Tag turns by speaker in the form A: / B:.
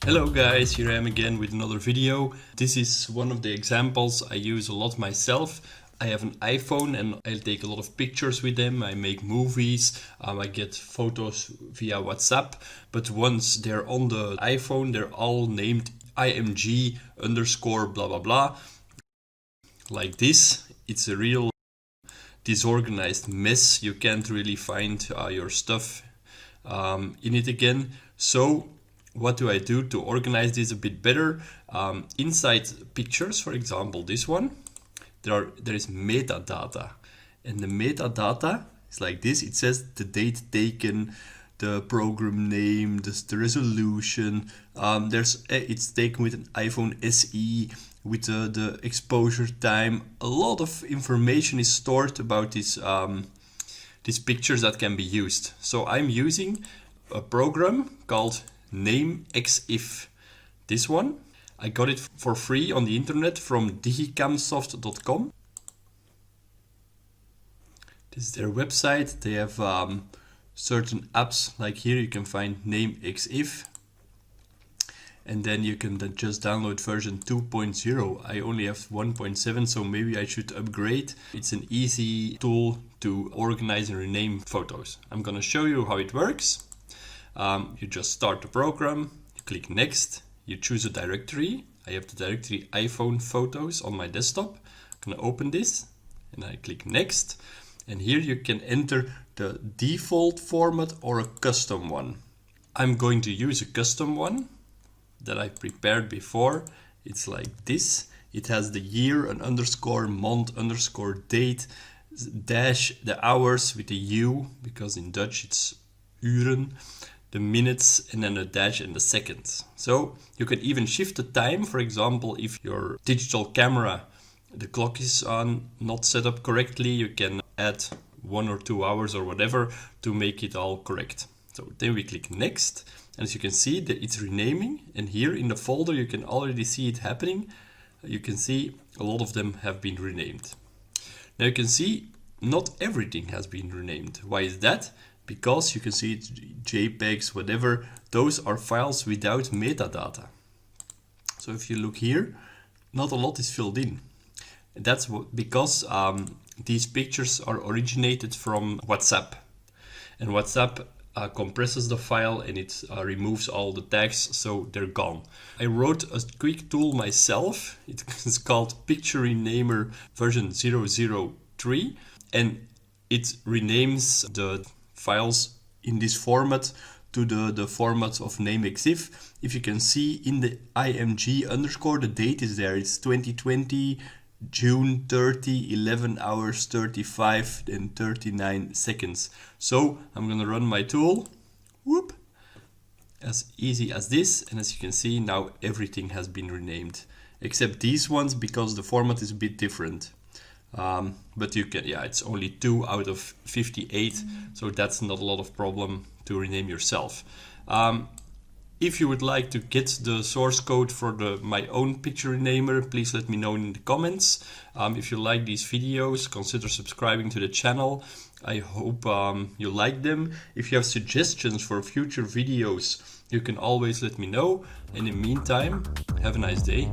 A: Hello guys, here I am again with another video. This is one of the examples I use a lot myself. I have an iPhone and I take a lot of pictures with them. I make movies, I get photos via WhatsApp. But once they're on the iPhone, they're all named img underscore blah blah blah. Like this. It's a real disorganized mess. You can't really find your stuff in it again. So what do I do to organize this a bit better? Inside pictures, for example, this one, there is metadata, and the metadata is like this. It says the date taken, the program name, the resolution. It's taken with an iPhone SE with the exposure time. A lot of information is stored about these pictures that can be used. So I'm using a program called Namexif. This one, I got it for free on the internet from digicamsoft.com. This is their website. They have certain apps, like here you can find Namexif, and then you can just download version 2.0. I only have 1.7, so maybe I should upgrade. It's an easy tool to organize and rename photos. I'm gonna show you how it works. You just start the program, you click next, you choose a directory. I have the directory iPhone photos on my desktop. I'm gonna open this and I click next, and here you can enter the default format or a custom one. I'm going to use a custom one that I prepared before. It's like this. It has the year, an underscore, month, underscore, date, dash, the hours with a U, because in Dutch it's uren, the minutes, and then a dash and the seconds. So you can even shift the time. For example, if your digital camera, the clock is not set up correctly, you can add 1 or 2 hours or whatever to make it all correct. So then we click next, and as you can see that it's renaming, and here in the folder you can already see it happening. You can see a lot of them have been renamed. Now you can see not everything has been renamed. Why is that? Because you can see it's JPEGs, whatever, those are files without metadata. So if you look here, not a lot is filled in. That's because these pictures are originated from WhatsApp, and WhatsApp compresses the file and it removes all the tags, so they're gone. I wrote a quick tool myself. It's called Picture Renamer version 003, and it renames the files in this format to the format of Namexif. If you can see in the img underscore, the date is there. It's 2020 June 30, 11 hours 35 and 39 seconds. So I'm gonna run my tool, whoop, as easy as this, and as you can see now everything has been renamed except these ones because the format is a bit different. But you can, it's only 2 out of 58, so that's not a lot of problem to rename yourself. If you would like to get the source code for my own picture renamer, please let me know in the comments. If you like these videos, consider subscribing to the channel. I hope you like them. If you have suggestions for future videos, you can always let me know. In the meantime, have a nice day.